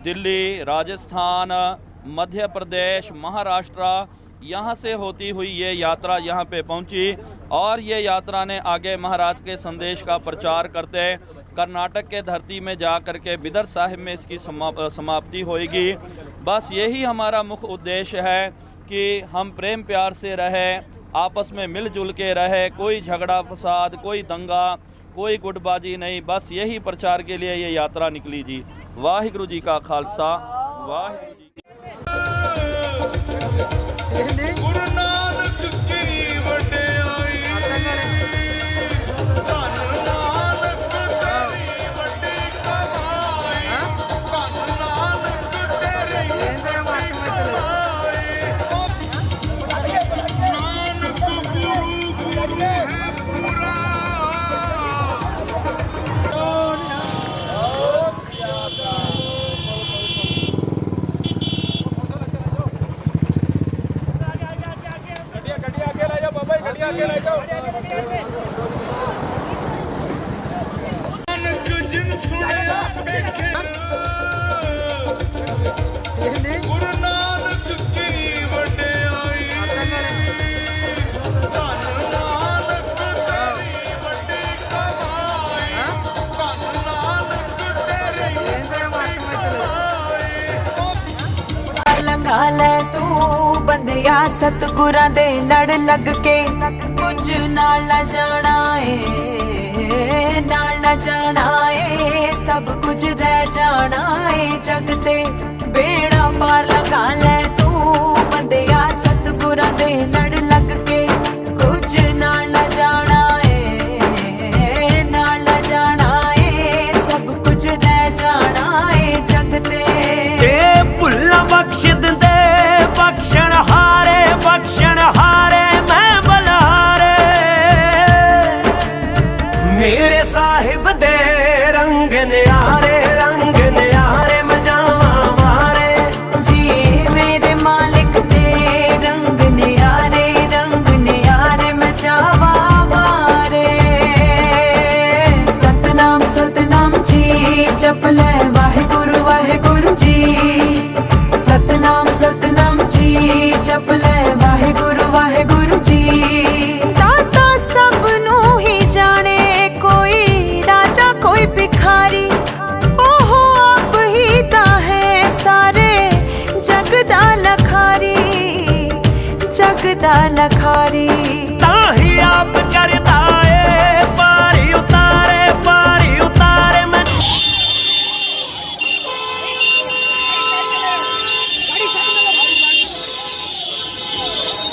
दिल्ली, राजस्थान, मध्य प्रदेश, महाराष्ट्र, यहाँ से होती हुई ये यात्रा यहाँ पे पहुँची और ये यात्रा ने आगे महाराज के संदेश का प्रचार करते कर्नाटक के धरती में जा कर के बिदर साहिब में इसकी समाप्ति होएगी। बस यही हमारा मुख्य उद्देश्य है कि हम प्रेम प्यार से रहें, आपस में मिलजुल के रहे, कोई झगड़ा फसाद, कोई दंगा, कोई गुटबाजी नहीं। बस यही प्रचार के लिए ये यात्रा निकली जी। वाहिगुरु जी का खालसा, वाहिगुरु जी की गुरु नानक की वडियाई, धन नानक तेरी वड्डी कमाई, धन नानक तेरी वड्डी कमाई, नानक गुरु है पूरा। गुरु नानक की वडियाई, धन नानक तेरी वड्डी कमाई, धन नानक तेरी वड्डी लंघा ले तू बंदिया सतगुरां दे लड़ लग के, कुछ नाल ना जाना ए, नाल ना जाना ए, सब कुछ रह जाना ए जग ते। बेड़ा पार लगा ले तू बंदिया सतगुरां दे लड़ लग के, कुछ नाल ना जाना ए, नाल ना जाना ए, सब कुछ रह जाना ए जग ते। भुल्ला बख्श दे बख्शण हारे मैं बलहारे, मेरे साहिब दे रंग न्यारे मैं जावा ना नखारी ताही आप करता है पारी उतारे मैं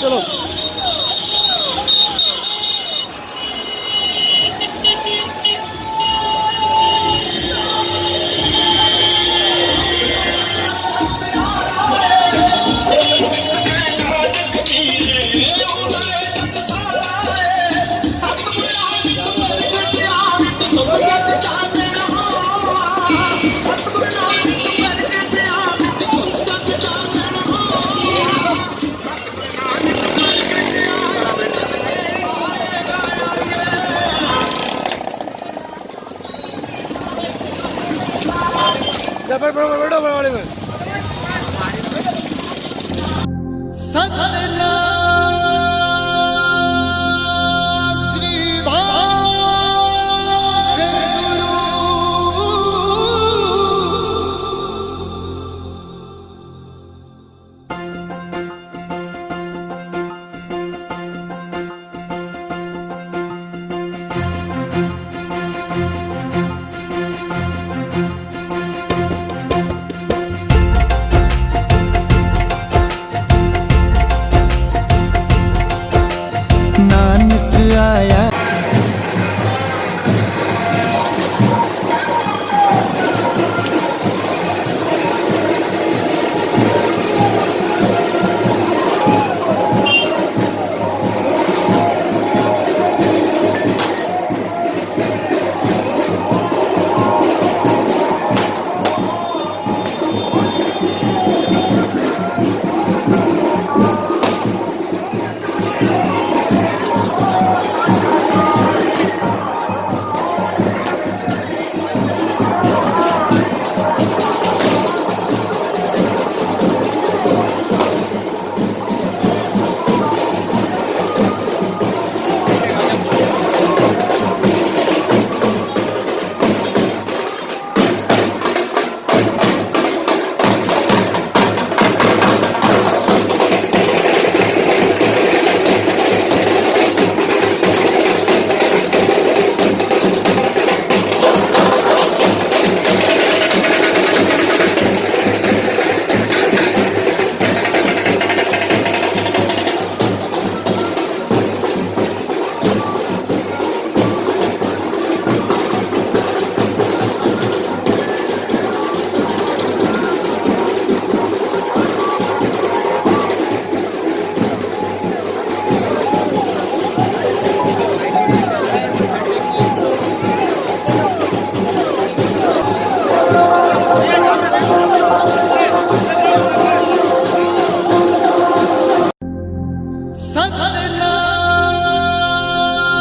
चलो बैठो बड़े में सतनाम श्री वाहेगुरु नानक आया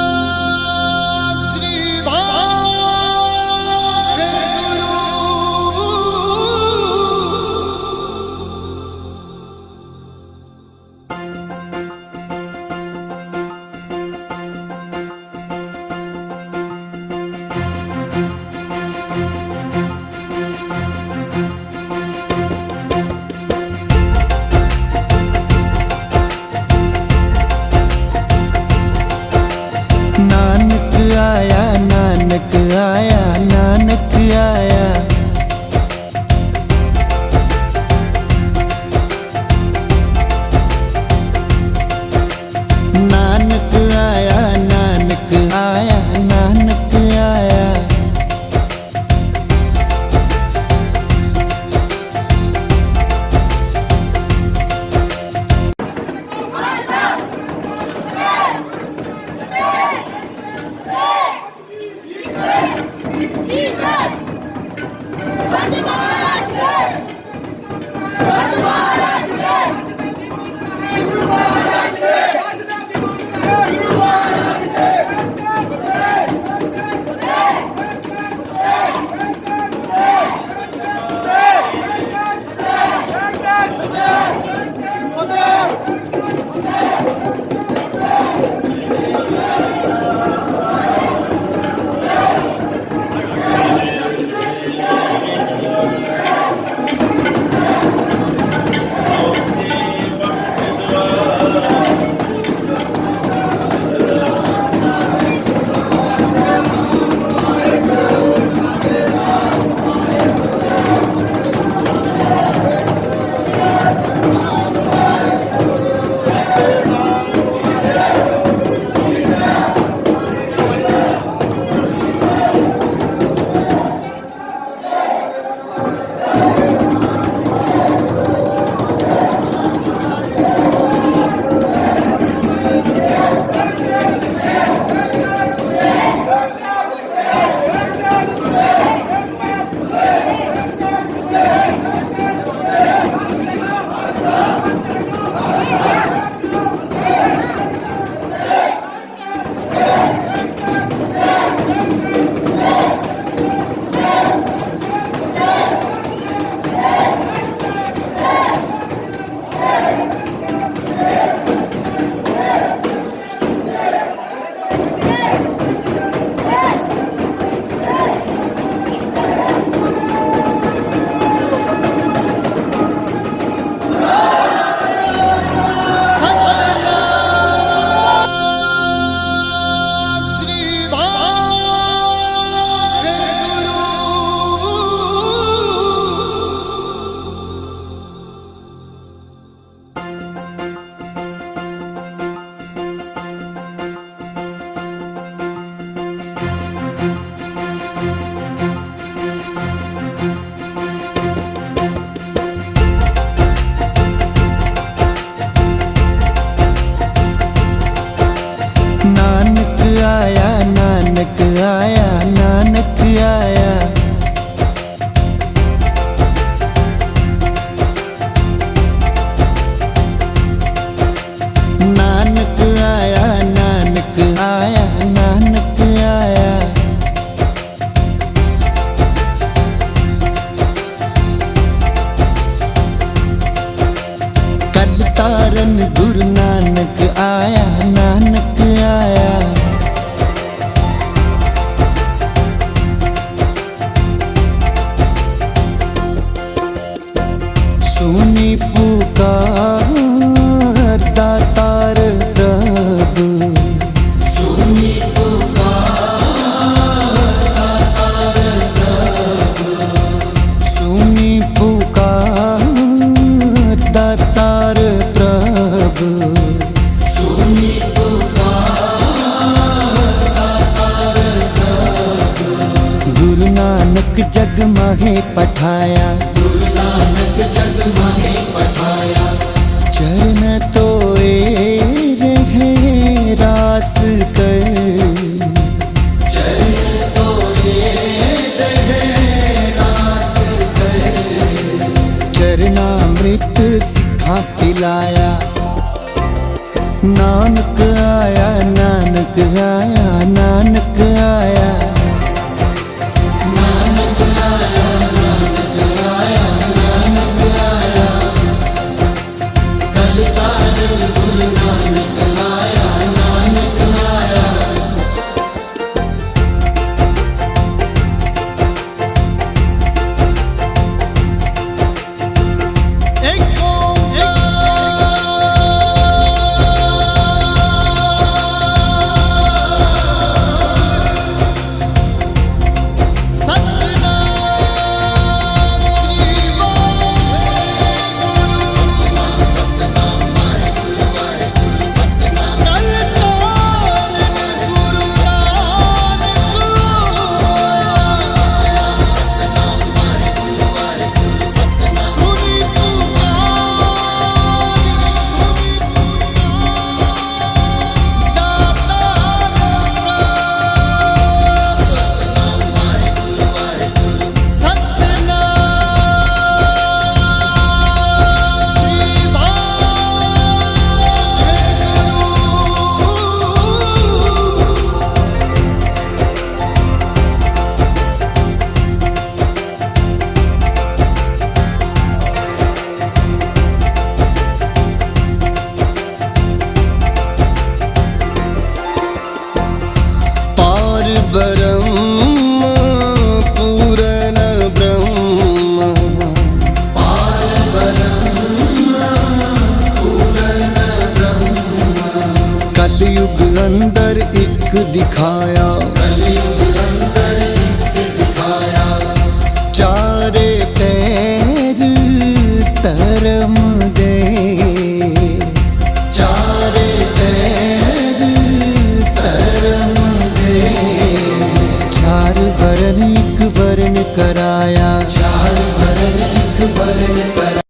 सतनाम श्री वाहेगुरु नानक आया नानक आया नानक आया नानक आया नानक आया नानक आया नानक जग माहे पठाया, गुरु नानक जग माहे पठाया। चरण तोए रहे रास कर, चरण तोए रहे रास कर। चरणामृत सिखा पिलाया, नानक आया नानक आया नानक आया। नानक आया नानक आया नानक आया। कल तारन गुरु नानक आया नानक आया। ब्रह्म पूर्ण ब्रह्म, पार ब्रह्म पूर्ण ब्रह्म। कलयुग अंदर एक दिखाया, कलयुग अंदर एक दिखाया। चारे पैर धर्म दे, चारे पैर धर्म दे। चार वरन एक वरण कराया, चार वरन